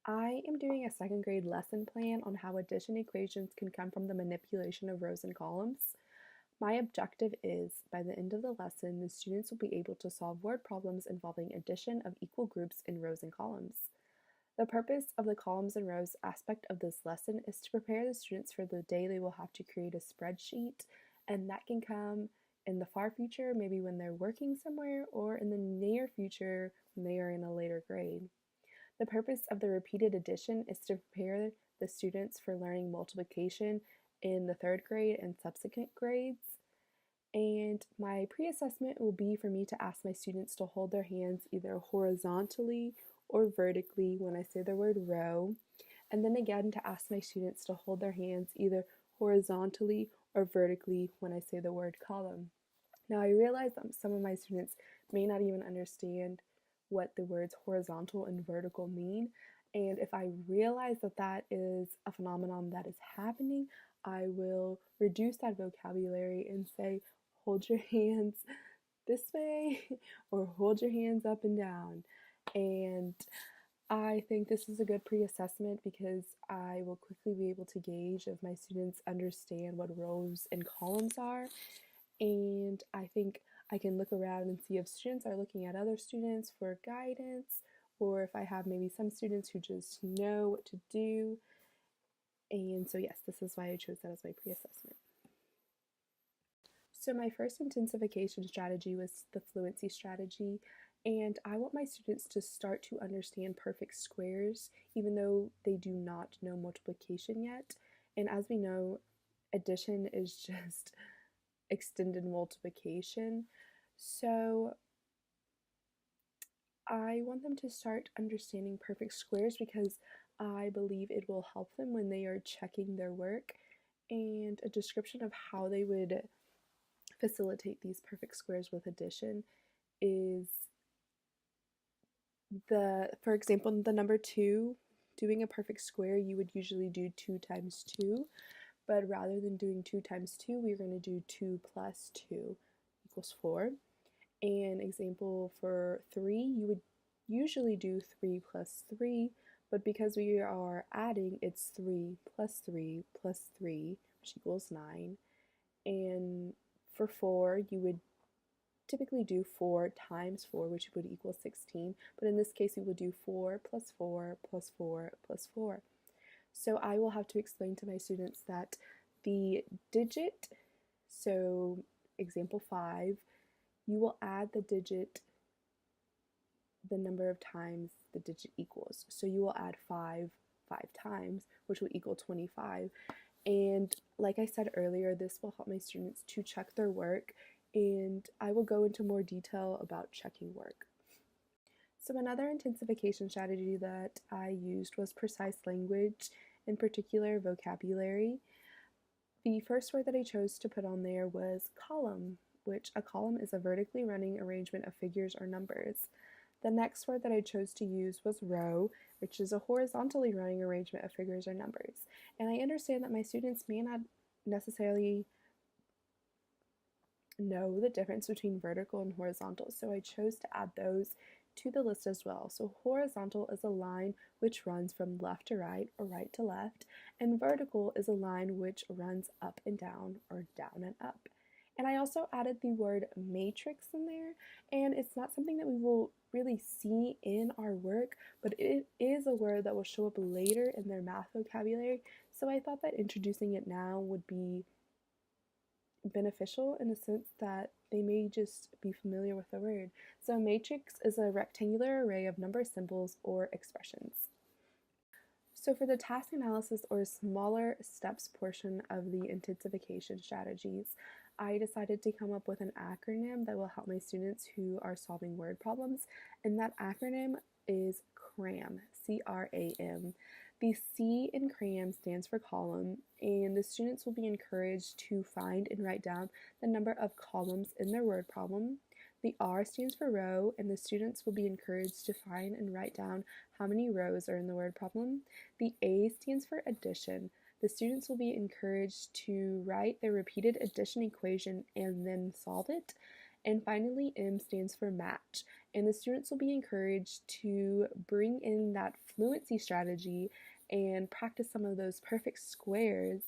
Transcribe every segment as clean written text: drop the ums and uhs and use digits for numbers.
I am doing a second grade lesson plan on how addition equations can come from the manipulation of rows and columns. My objective is, by the end of the lesson, the students will be able to solve word problems involving addition of equal groups in rows and columns. The purpose of the columns and rows aspect of this lesson is to prepare the students for the day they will have to create a spreadsheet, and that can come in the far future, maybe when they're working somewhere, or in the near future when they are in a later grade. The purpose of the repeated addition is to prepare the students for learning multiplication in the third grade and subsequent grades. And my pre-assessment will be for me to ask my students to hold their hands either horizontally or vertically when I say the word row, and then again to ask my students to hold their hands either horizontally or vertically when I say the word column. Now, I realize that some of my students may not even understand what the words horizontal and vertical mean, and if I realize that that is a phenomenon that is happening, I will reduce that vocabulary and say, hold your hands this way or hold your hands up and down. And I think this is a good pre-assessment because I will quickly be able to gauge if my students understand what rows and columns are, and I think I can look around and see if students are looking at other students for guidance, or if I have maybe some students who just know what to do. And so yes, this is why I chose that as my pre-assessment. So my first intensification strategy was the fluency strategy, and I want my students to start to understand perfect squares even though they do not know multiplication yet. And as we know, addition is just extended multiplication. So I want them to start understanding perfect squares because I believe it will help them when they are checking their work, and a description of how they would facilitate these perfect squares with addition is for example, the number 2, doing a perfect square, you would usually do 2 times 2, but rather than doing 2 times 2, we're going to do 2 plus 2 equals 4. An example for 3, you would usually do 3 plus 3, but because we are adding, it's 3 plus 3 plus 3, which equals 9. And for 4, you would typically do 4 times 4, which would equal 16, but in this case, we will do 4 plus 4 plus 4 plus 4. So I will have to explain to my students that the digit, so example 5, you will add the digit the number of times the digit equals. So you will add 5 times, which will equal 25. And like I said earlier, this will help my students to check their work, and I will go into more detail about checking work. So another intensification strategy that I used was precise language, in particular vocabulary. The first word that I chose to put on there was column, which a column is a vertically running arrangement of figures or numbers. The next word that I chose to use was row, which is a horizontally running arrangement of figures or numbers. And I understand that my students may not necessarily know the difference between vertical and horizontal, so I chose to add those to the list as well. So horizontal is a line which runs from left to right or right to left, and vertical is a line which runs up and down or down and up. And I also added the word matrix in there, and it's not something that we will really see in our work, but it is a word that will show up later in their math vocabulary, so I thought that introducing it now would be beneficial in the sense that they may just be familiar with the word. So a matrix is a rectangular array of number symbols or expressions. So for the task analysis or smaller steps portion of the intensification strategies, I decided to come up with an acronym that will help my students who are solving word problems, and that acronym is CRAM, C-R-A-M. The C in CRAM stands for column, and the students will be encouraged to find and write down the number of columns in their word problem. The R stands for row, and the students will be encouraged to find and write down how many rows are in the word problem. The A stands for addition. The students will be encouraged to write their repeated addition equation and then solve it. And finally, M stands for match. And the students will be encouraged to bring in that fluency strategy and practice some of those perfect squares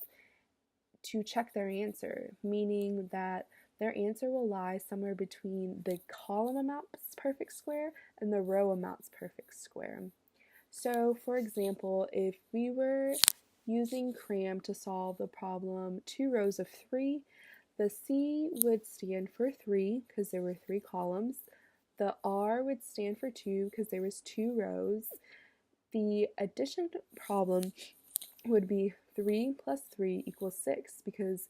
to check their answer, meaning that their answer will lie somewhere between the column amount's perfect square and the row amount's perfect square. So, for example, if we were using CRAM to solve the problem 2 rows of 3, the C would stand for 3 because there were 3 columns. The R would stand for 2 because there was 2 rows. The addition problem would be 3 plus 3 equals 6 because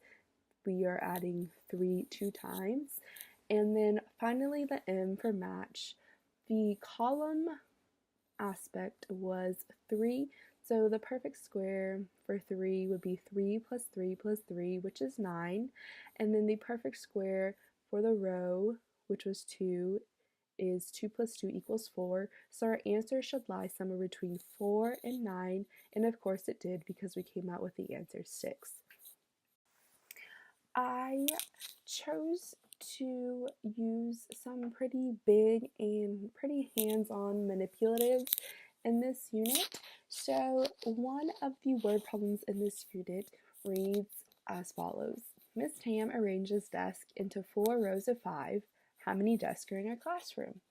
we are adding 3 2 times. And then finally the M for match. The column aspect was 3, so the perfect square for 3 would be 3 plus 3 plus 3, which is 9. And then the perfect square for the row, which was 2, is 2 plus 2 equals 4. So our answer should lie somewhere between 4 and 9. And of course it did because we came out with the answer 6. I chose to use some pretty big and pretty hands-on manipulatives in this unit. So one of the word problems in this unit reads as follows. Miss Tam arranges desks into 4 rows of 5. How many desks are in her classroom?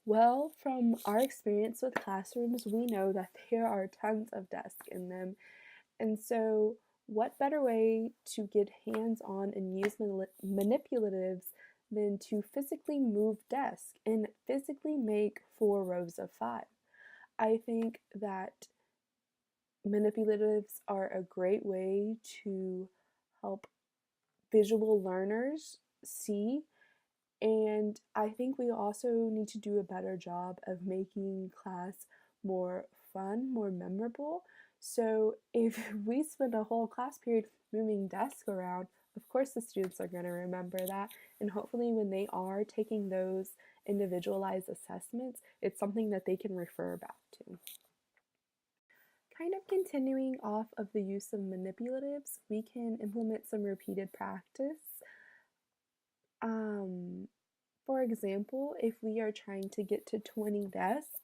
Well, from our experience with classrooms, we know that there are tons of desks in them. And so what better way to get hands-on and use manipulatives than to physically move desks and physically make 4 rows of 5? I think that manipulatives are a great way to help visual learners see, and I think we also need to do a better job of making class more fun, more memorable. So if we spend a whole class period moving desks around, of course the students are going to remember that, and hopefully when they are taking those individualized assessments, it's something that they can refer back to. Kind of continuing off of the use of manipulatives, we can implement some repeated practice. For example, if we are trying to get to 20 desks,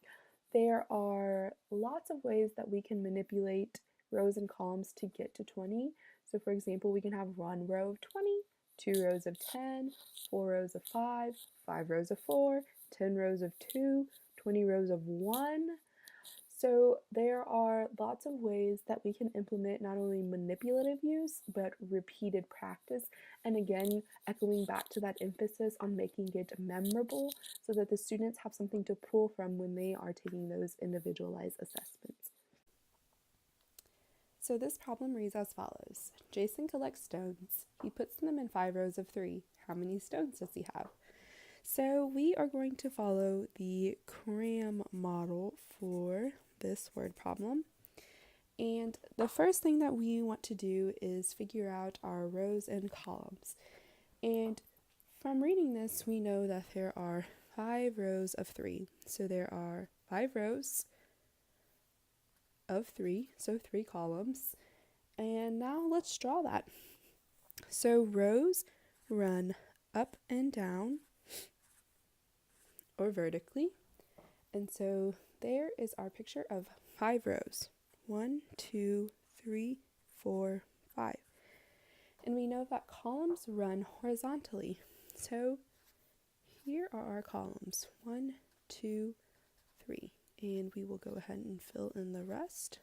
there are lots of ways that we can manipulate rows and columns to get to 20. So for example, we can have 1 row of 20, 2 rows of 10, 4 rows of 5, 5 rows of 4, 10 rows of 2, 20 rows of 1. So there are lots of ways that we can implement not only manipulative use, but repeated practice. And again, echoing back to that emphasis on making it memorable so that the students have something to pull from when they are taking those individualized assessments. So this problem reads as follows. Jason collects stones. He puts them in 5 rows of 3. How many stones does he have? So we are going to follow the CRAM model for this word problem. And the first thing that we want to do is figure out our rows and columns. And from reading this, we know that there are 5 rows of 3. So there are 5 rows of 3, so 3 columns. And now let's draw that. So rows run up and down or vertically. And so there is our picture of 5 rows. 1, 2, 3, 4, 5. And we know that columns run horizontally. So here are our columns. 1, 2, 3. And we will go ahead and fill in the rest.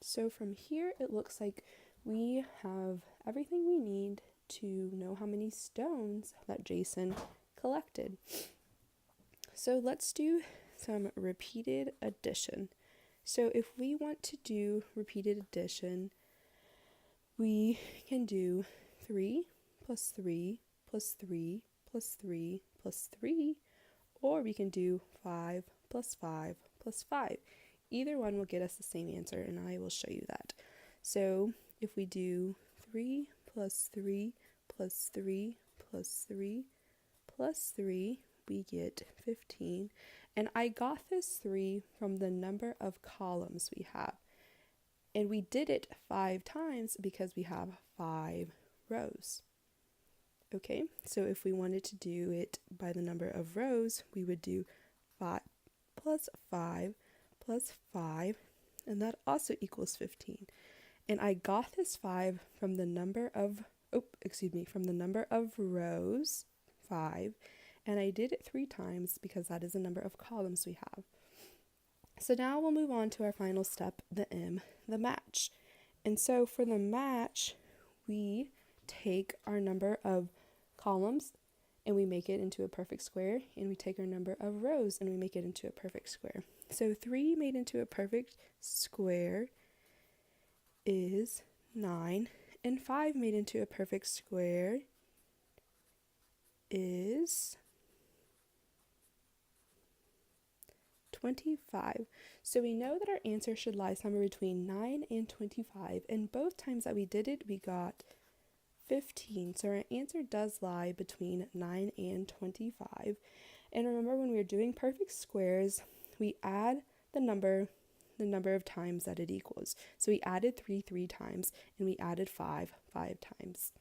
So from here, it looks like we have everything we need to know how many stones that Jason collected. So let's do some repeated addition. So if we want to do repeated addition, we can do 3 plus 3 plus 3 plus 3 plus 3, or we can do 5 plus 5 plus 5. Either one will get us the same answer, and I will show you that. So if we do 3 plus 3 plus 3 plus 3 plus 3, we get 15. And I got this 3 from the number of columns we have. And we did it 5 times because we have 5 rows. Okay, so if we wanted to do it by the number of rows, we would do 5 plus 5 plus 5, and that also equals 15. And I got this 5 from the number of, from the number of rows, 5, and I did it 3 times because that is the number of columns we have. So now we'll move on to our final step, the M, the match. And so for the match, we take our number of columns and we make it into a perfect square, and we take our number of rows and we make it into a perfect square. So 3 made into a perfect square is 9, and 5 made into a perfect square is 25. So we know that our answer should lie somewhere between 9 and 25, and both times that we did it, we got 15. So our answer does lie between 9 and 25. And remember, when we're doing perfect squares, we add the number of times that it equals. So we added 3 times, and we added 5 times.